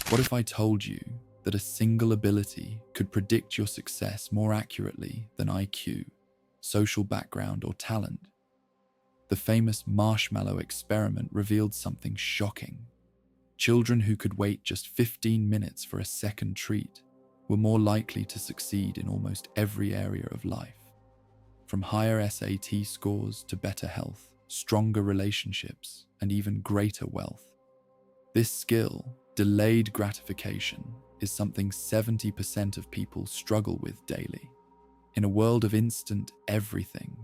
What if I told you that a single ability could predict your success more accurately than IQ, social background, or talent? The famous marshmallow experiment revealed something shocking. Children who could wait just 15 minutes for a second treat were more likely to succeed in almost every area of life. From higher SAT scores to better health, stronger relationships, and even greater wealth. This skill, delayed gratification, is something 70% of people struggle with daily. In a world of instant everything,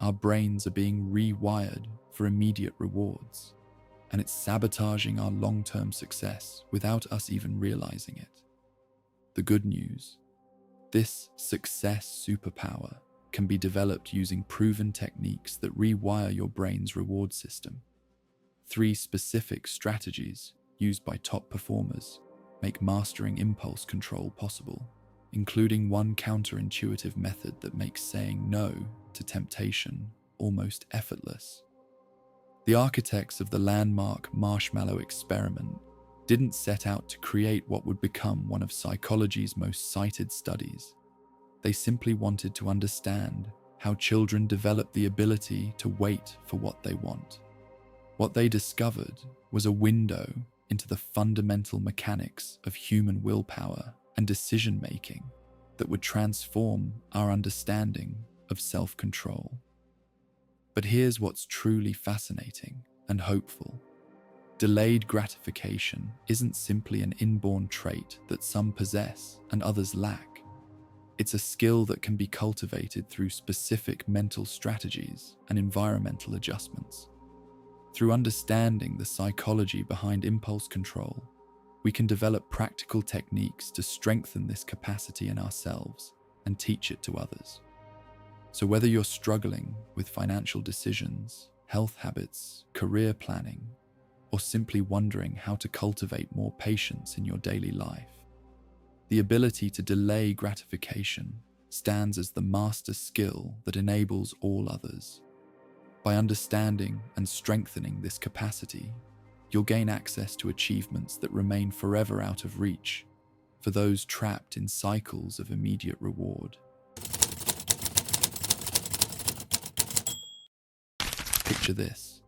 our brains are being rewired for immediate rewards, and it's sabotaging our long-term success without us even realizing it. The good news: this success superpower can be developed using proven techniques that rewire your brain's reward system. 3 specific strategies used by top performers make mastering impulse control possible, including one counterintuitive method that makes saying no to temptation almost effortless. The architects of the landmark marshmallow experiment didn't set out to create what would become one of psychology's most cited studies. They simply wanted to understand how children develop the ability to wait for what they want. What they discovered was a window into the fundamental mechanics of human willpower and decision-making that would transform our understanding of self-control. But here's what's truly fascinating and hopeful. Delayed gratification isn't simply an inborn trait that some possess and others lack. It's a skill that can be cultivated through specific mental strategies and environmental adjustments. Through understanding the psychology behind impulse control, we can develop practical techniques to strengthen this capacity in ourselves and teach it to others. So whether you're struggling with financial decisions, health habits, career planning, or simply wondering how to cultivate more patience in your daily life, the ability to delay gratification stands as the master skill that enables all others. By understanding and strengthening this capacity, you'll gain access to achievements that remain forever out of reach for those trapped in cycles of immediate reward. Picture this.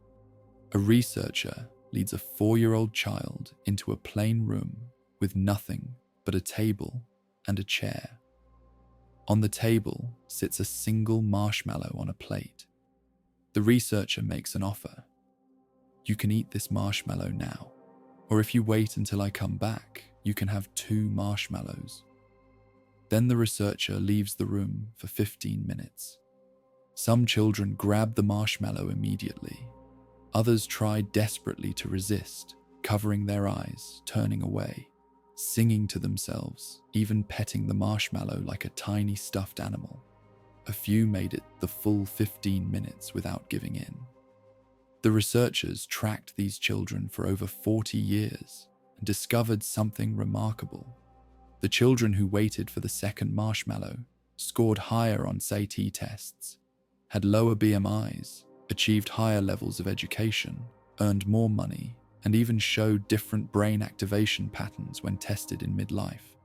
A researcher leads a 4-year-old child into a plain room with nothing but a table and a chair. On the table sits a single marshmallow on a plate. The researcher makes an offer. You can eat this marshmallow now, or if you wait until I come back, you can have 2 marshmallows. Then the researcher leaves the room for 15 minutes. Some children grab the marshmallow immediately. Others try desperately to resist, covering their eyes, turning away, singing to themselves, even petting the marshmallow like a tiny stuffed animal. A few made it the full 15 minutes without giving in. The researchers tracked these children for over 40 years and discovered something remarkable. The children who waited for the second marshmallow scored higher on SAT tests, had lower BMIs, achieved higher levels of education, earned more money, and even showed different brain activation patterns when tested in midlife,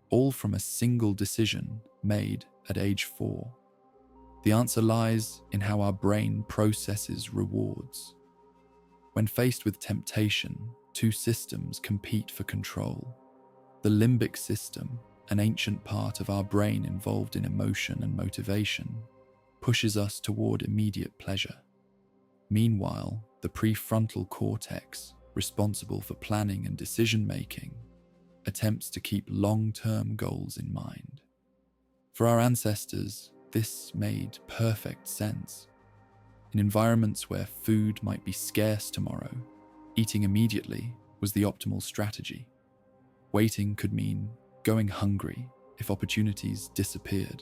all from a single decision made at age 4. The answer lies in how our brain processes rewards. When faced with temptation, 2 systems compete for control. The limbic system, an ancient part of our brain involved in emotion and motivation, pushes us toward immediate pleasure. Meanwhile, the prefrontal cortex, responsible for planning and decision-making, attempts to keep long-term goals in mind. For our ancestors, this made perfect sense. In environments where food might be scarce tomorrow, eating immediately was the optimal strategy. Waiting could mean going hungry if opportunities disappeared.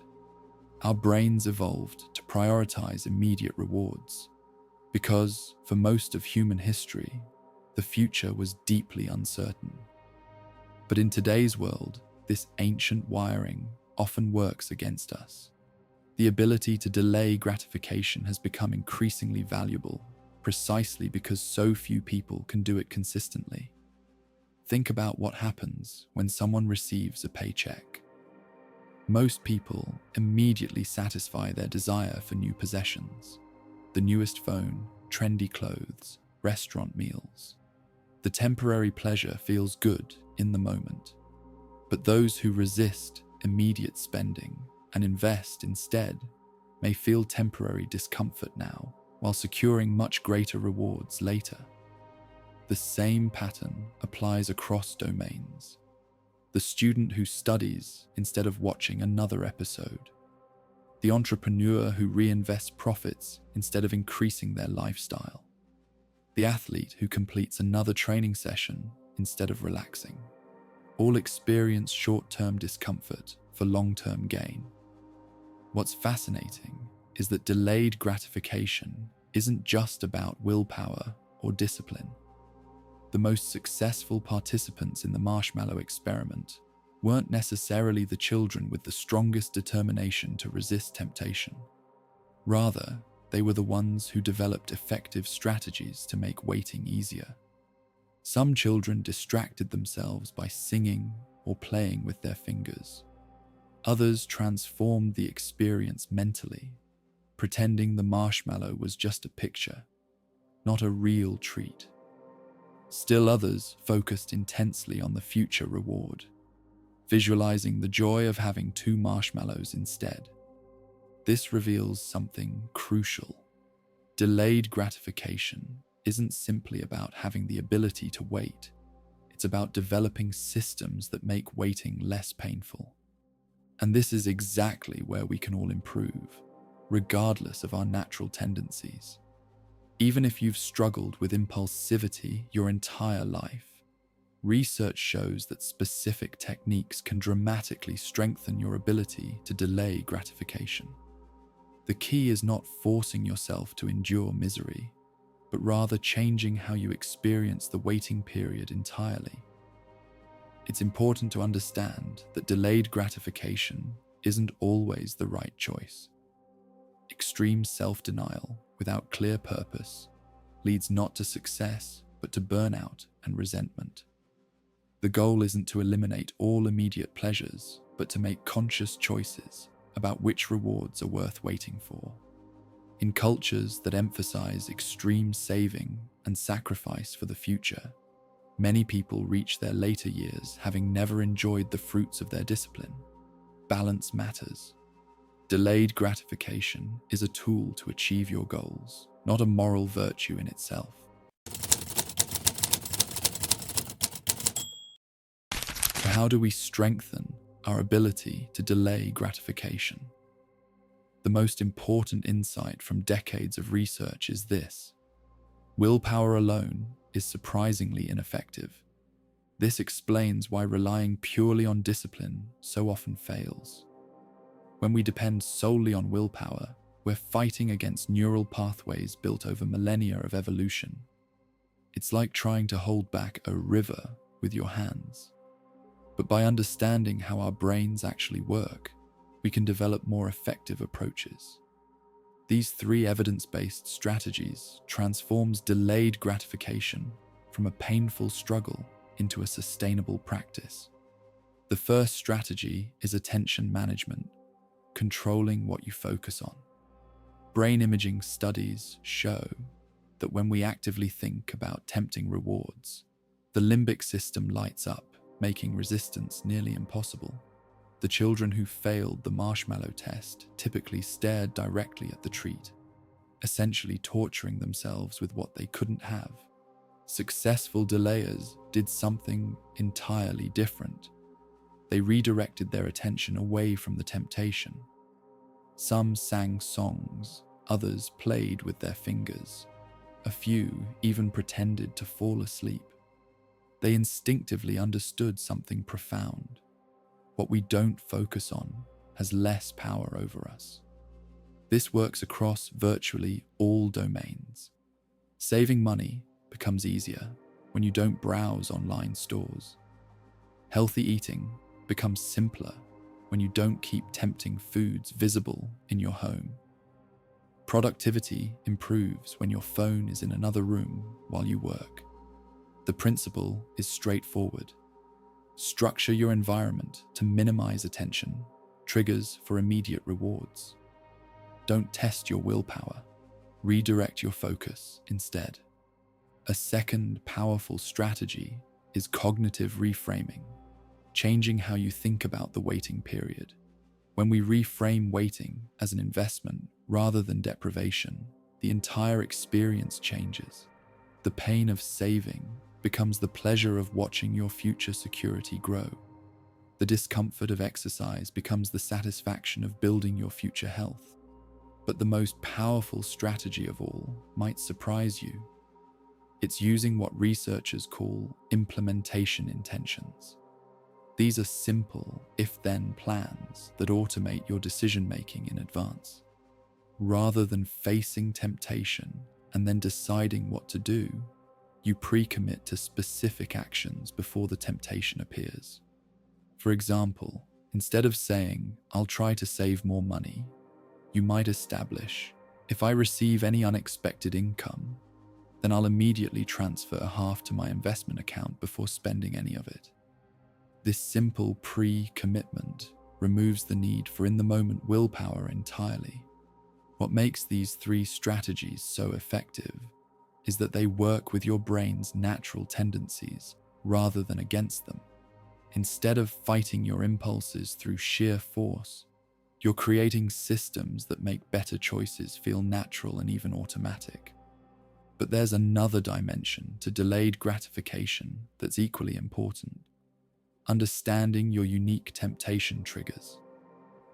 Our brains evolved to prioritize immediate rewards because, for most of human history, the future was deeply uncertain. But in today's world, this ancient wiring often works against us. The ability to delay gratification has become increasingly valuable, precisely because so few people can do it consistently. Think about what happens when someone receives a paycheck. Most people immediately satisfy their desire for new possessions, the newest phone, trendy clothes, restaurant meals. The temporary pleasure feels good in the moment, but those who resist immediate spending and invest instead may feel temporary discomfort now while securing much greater rewards later. The same pattern applies across domains. The student who studies instead of watching another episode. The entrepreneur who reinvests profits instead of increasing their lifestyle. The athlete who completes another training session instead of relaxing. All experience short-term discomfort for long-term gain. What's fascinating is that delayed gratification isn't just about willpower or discipline. The most successful participants in the marshmallow experiment weren't necessarily the children with the strongest determination to resist temptation. Rather, they were the ones who developed effective strategies to make waiting easier. Some children distracted themselves by singing or playing with their fingers. Others transformed the experience mentally, pretending the marshmallow was just a picture, not a real treat. Still others focused intensely on the future reward, visualizing the joy of having 2 marshmallows instead. This reveals something crucial. Delayed gratification isn't simply about having the ability to wait. It's about developing systems that make waiting less painful. And this is exactly where we can all improve, regardless of our natural tendencies. Even if you've struggled with impulsivity your entire life, research shows that specific techniques can dramatically strengthen your ability to delay gratification. The key is not forcing yourself to endure misery, but rather changing how you experience the waiting period entirely. It's important to understand that delayed gratification isn't always the right choice. Extreme self-denial without clear purpose leads not to success, but to burnout and resentment. The goal isn't to eliminate all immediate pleasures, but to make conscious choices about which rewards are worth waiting for. In cultures that emphasize extreme saving and sacrifice for the future, many people reach their later years having never enjoyed the fruits of their discipline. Balance matters. Delayed gratification is a tool to achieve your goals, not a moral virtue in itself. So how do we strengthen our ability to delay gratification? The most important insight from decades of research is this: willpower alone is surprisingly ineffective. This explains why relying purely on discipline so often fails. When we depend solely on willpower, we're fighting against neural pathways built over millennia of evolution. It's like trying to hold back a river with your hands. But by understanding how our brains actually work, we can develop more effective approaches. These 3 evidence-based strategies transforms delayed gratification from a painful struggle into a sustainable practice. The first strategy is attention management, controlling what you focus on. Brain imaging studies show that when we actively think about tempting rewards, the limbic system lights up, making resistance nearly impossible. The children who failed the marshmallow test typically stared directly at the treat, essentially torturing themselves with what they couldn't have. Successful delayers did something entirely different. They redirected their attention away from the temptation. Some sang songs, others played with their fingers. A few even pretended to fall asleep. They instinctively understood something profound. What we don't focus on has less power over us. This works across virtually all domains. Saving money becomes easier when you don't browse online stores. Healthy eating becomes simpler when you don't keep tempting foods visible in your home. Productivity improves when your phone is in another room while you work. The principle is straightforward. Structure your environment to minimize attention, triggers for immediate rewards. Don't test your willpower. Redirect your focus instead. A second powerful strategy is cognitive reframing, changing how you think about the waiting period. When we reframe waiting as an investment rather than deprivation, the entire experience changes. The pain of saving becomes the pleasure of watching your future security grow. The discomfort of exercise becomes the satisfaction of building your future health. But the most powerful strategy of all might surprise you. It's using what researchers call implementation intentions. These are simple if-then plans that automate your decision-making in advance. Rather than facing temptation and then deciding what to do, you pre-commit to specific actions before the temptation appears. For example, instead of saying, "I'll try to save more money," you might establish, "If I receive any unexpected income, then I'll immediately transfer half to my investment account before spending any of it." This simple pre-commitment removes the need for in-the-moment willpower entirely. What makes these three strategies so effective is that they work with your brain's natural tendencies rather than against them. Instead of fighting your impulses through sheer force, you're creating systems that make better choices feel natural and even automatic. But there's another dimension to delayed gratification that's equally important: understanding your unique temptation triggers.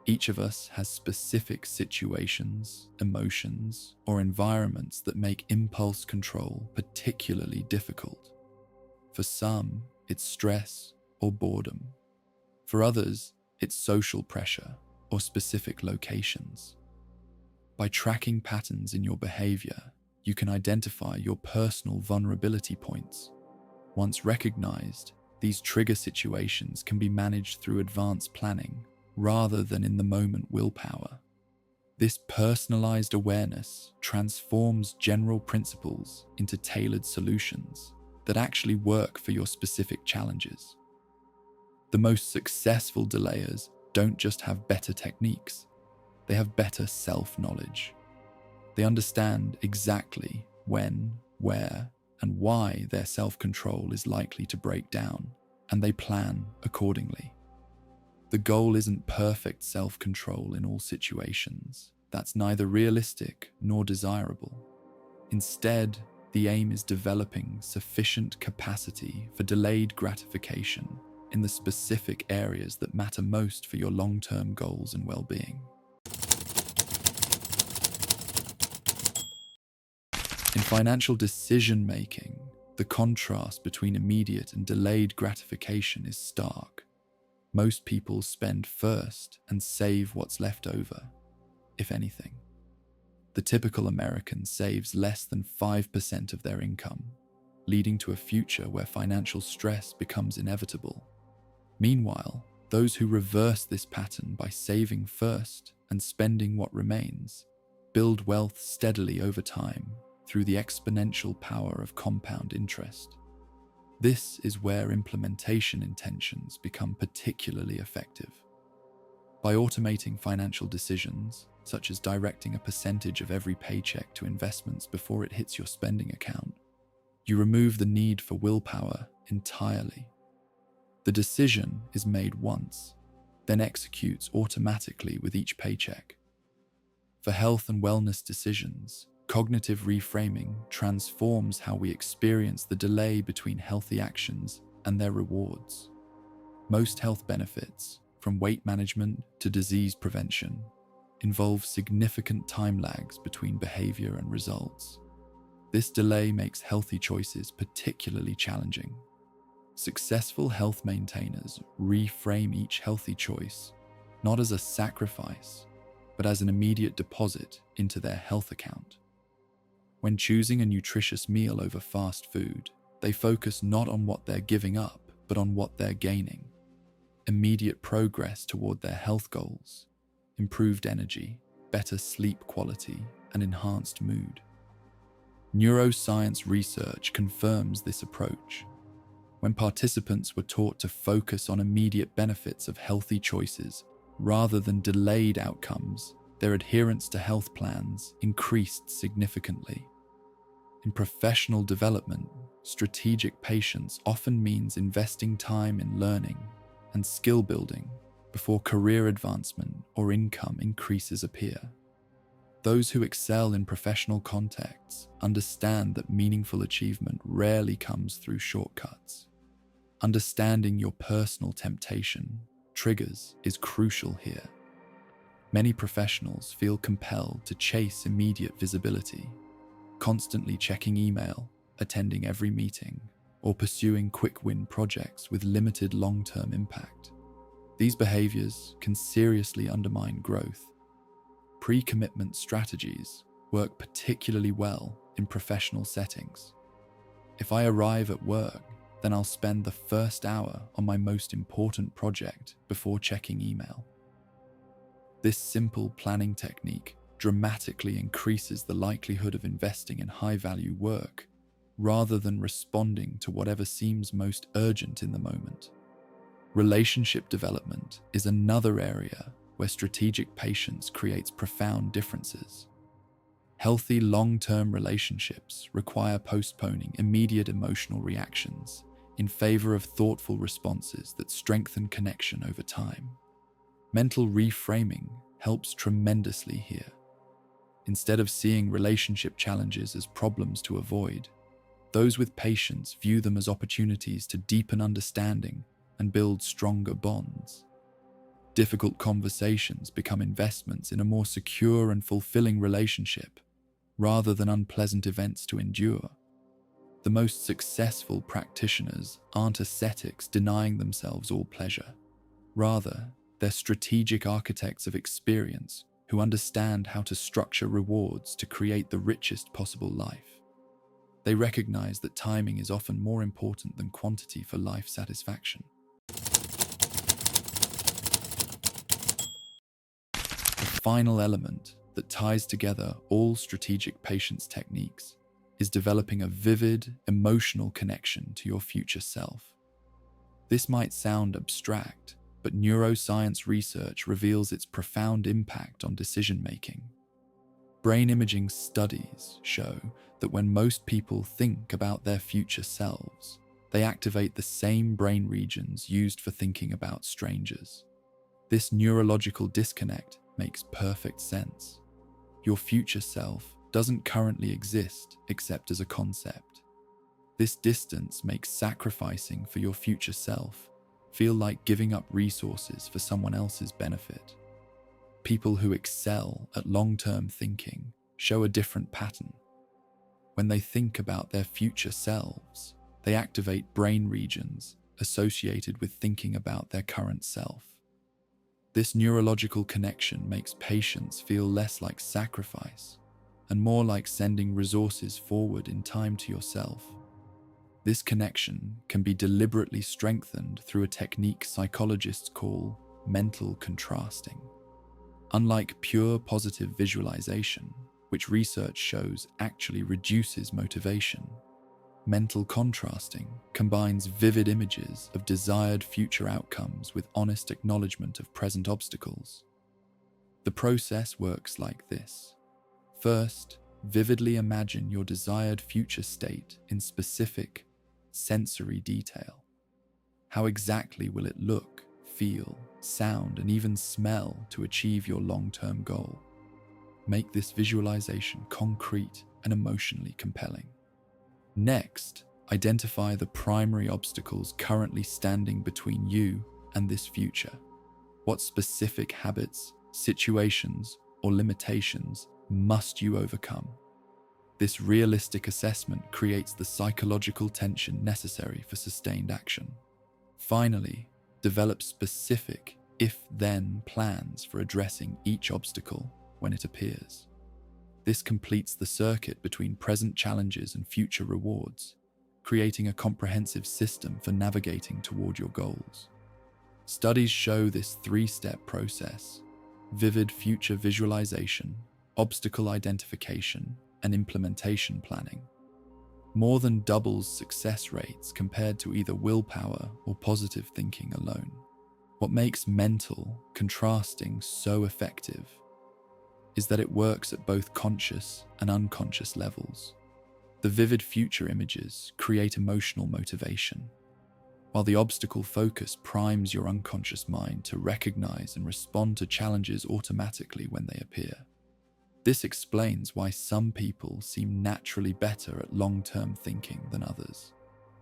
Each of us has specific situations, emotions, or environments that make impulse control particularly difficult. For some, it's stress or boredom. For others, it's social pressure or specific locations. By tracking patterns in your behavior, you can identify your personal vulnerability points. Once recognized, these trigger situations can be managed through advanced planning rather than in the moment willpower. This personalized awareness transforms general principles into tailored solutions that actually work for your specific challenges. The most successful delayers don't just have better techniques, they have better self-knowledge. They understand exactly when, where, and why their self-control is likely to break down, and they plan accordingly. The goal isn't perfect self-control in all situations. That's neither realistic nor desirable. Instead, the aim is developing sufficient capacity for delayed gratification in the specific areas that matter most for your long-term goals and well-being. In financial decision-making, the contrast between immediate and delayed gratification is stark. Most people spend first and save what's left over, if anything. The typical American saves less than 5% of their income, leading to a future where financial stress becomes inevitable. Meanwhile, those who reverse this pattern by saving first and spending what remains build wealth steadily over time through the exponential power of compound interest. This is where implementation intentions become particularly effective. By automating financial decisions, such as directing a percentage of every paycheck to investments before it hits your spending account, you remove the need for willpower entirely. The decision is made once, then executes automatically with each paycheck. For health and wellness decisions, cognitive reframing transforms how we experience the delay between healthy actions and their rewards. Most health benefits, from weight management to disease prevention, involve significant time lags between behavior and results. This delay makes healthy choices particularly challenging. Successful health maintainers reframe each healthy choice not as a sacrifice, but as an immediate deposit into their health account. When choosing a nutritious meal over fast food, they focus not on what they're giving up, but on what they're gaining. Immediate progress toward their health goals, improved energy, better sleep quality, and enhanced mood. Neuroscience research confirms this approach. When participants were taught to focus on immediate benefits of healthy choices rather than delayed outcomes, their adherence to health plans increased significantly. In professional development, strategic patience often means investing time in learning and skill building before career advancement or income increases appear. Those who excel in professional contexts understand that meaningful achievement rarely comes through shortcuts. Understanding your personal temptation triggers is crucial here. Many professionals feel compelled to chase immediate visibility, constantly checking email, attending every meeting, or pursuing quick-win projects with limited long-term impact. These behaviors can seriously undermine growth. Pre-commitment strategies work particularly well in professional settings. If I arrive at work, then I'll spend the first hour on my most important project before checking email. This simple planning technique dramatically increases the likelihood of investing in high-value work rather than responding to whatever seems most urgent in the moment. Relationship development is another area where strategic patience creates profound differences. Healthy long-term relationships require postponing immediate emotional reactions in favor of thoughtful responses that strengthen connection over time. Mental reframing helps tremendously here. Instead of seeing relationship challenges as problems to avoid, those with patience view them as opportunities to deepen understanding and build stronger bonds. Difficult conversations become investments in a more secure and fulfilling relationship, rather than unpleasant events to endure. The most successful practitioners aren't ascetics denying themselves all pleasure. Rather, they're strategic architects of experience who understand how to structure rewards to create the richest possible life. They recognize that timing is often more important than quantity for life satisfaction. The final element that ties together all strategic patience techniques is developing a vivid, emotional connection to your future self. This might sound abstract, but neuroscience research reveals its profound impact on decision-making. Brain imaging studies show that when most people think about their future selves, they activate the same brain regions used for thinking about strangers. This neurological disconnect makes perfect sense. Your future self doesn't currently exist except as a concept. This distance makes sacrificing for your future self feel like giving up resources for someone else's benefit. People who excel at long-term thinking show a different pattern. When they think about their future selves, they activate brain regions associated with thinking about their current self. This neurological connection makes patience feel less like sacrifice and more like sending resources forward in time to yourself. This connection can be deliberately strengthened through a technique psychologists call mental contrasting. Unlike pure positive visualization, which research shows actually reduces motivation, mental contrasting combines vivid images of desired future outcomes with honest acknowledgement of present obstacles. The process works like this. First, vividly imagine your desired future state in specific, sensory detail. How exactly will it look, feel, sound, and even smell to achieve your long-term goal? Make this visualization concrete and emotionally compelling. Next, identify the primary obstacles currently standing between you and this future. What specific habits, situations, or limitations must you overcome? This realistic assessment creates the psychological tension necessary for sustained action. Finally, develop specific if-then plans for addressing each obstacle when it appears. This completes the circuit between present challenges and future rewards, creating a comprehensive system for navigating toward your goals. Studies show this three-step process: vivid future visualization, obstacle identification, and implementation planning. More than doubles success rates compared to either willpower or positive thinking alone. What makes mental contrasting so effective is that it works at both conscious and unconscious levels. The vivid future images create emotional motivation, while the obstacle focus primes your unconscious mind to recognize and respond to challenges automatically when they appear. This explains why some people seem naturally better at long-term thinking than others.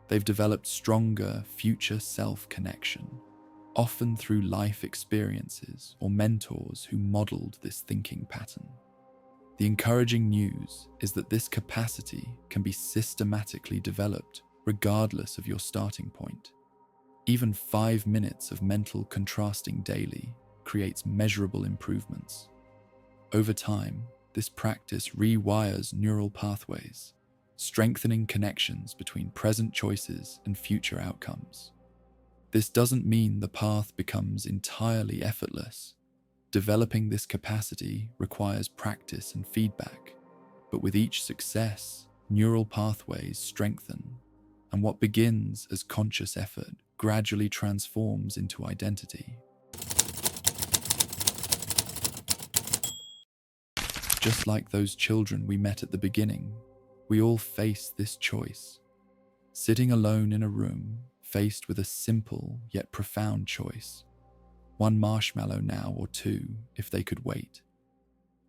They've developed stronger future self-connection, often through life experiences or mentors who modeled this thinking pattern. The encouraging news is that this capacity can be systematically developed regardless of your starting point. Even 5 minutes of mental contrasting daily creates measurable improvements. Over time, this practice rewires neural pathways, strengthening connections between present choices and future outcomes. This doesn't mean the path becomes entirely effortless. Developing this capacity requires practice and feedback, but with each success, neural pathways strengthen, and what begins as conscious effort gradually transforms into identity. Just like those children we met at the beginning, we all face this choice. Sitting alone in a room, faced with a simple yet profound choice. One marshmallow now or two, if they could wait.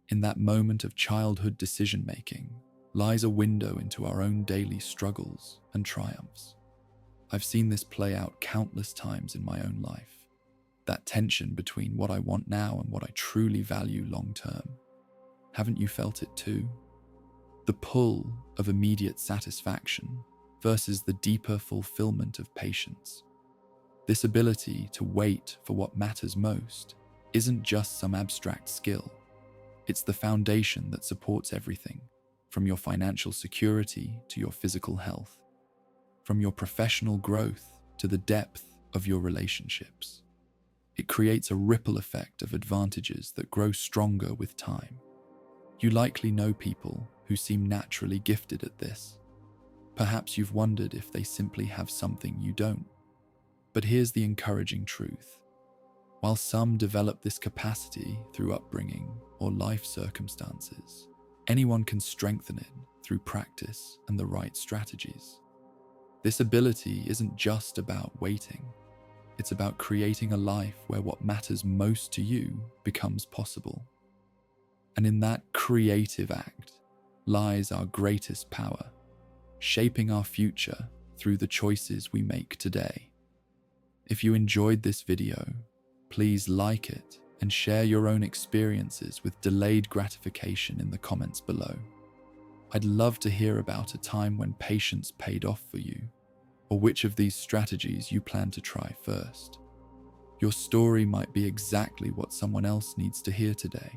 In that moment of childhood decision-making lies a window into our own daily struggles and triumphs. I've seen this play out countless times in my own life. That tension between what I want now and what I truly value long-term. Haven't you felt it too? The pull of immediate satisfaction versus the deeper fulfillment of patience. This ability to wait for what matters most isn't just some abstract skill. It's the foundation that supports everything, from your financial security to your physical health, from your professional growth to the depth of your relationships. It creates a ripple effect of advantages that grow stronger with time. You likely know people who seem naturally gifted at this. Perhaps you've wondered if they simply have something you don't. But here's the encouraging truth. While some develop this capacity through upbringing or life circumstances, anyone can strengthen it through practice and the right strategies. This ability isn't just about waiting. It's about creating a life where what matters most to you becomes possible. And in that creative act lies our greatest power, shaping our future through the choices we make today. If you enjoyed this video, please like it and share your own experiences with delayed gratification in the comments below. I'd love to hear about a time when patience paid off for you, or which of these strategies you plan to try first. Your story might be exactly what someone else needs to hear today.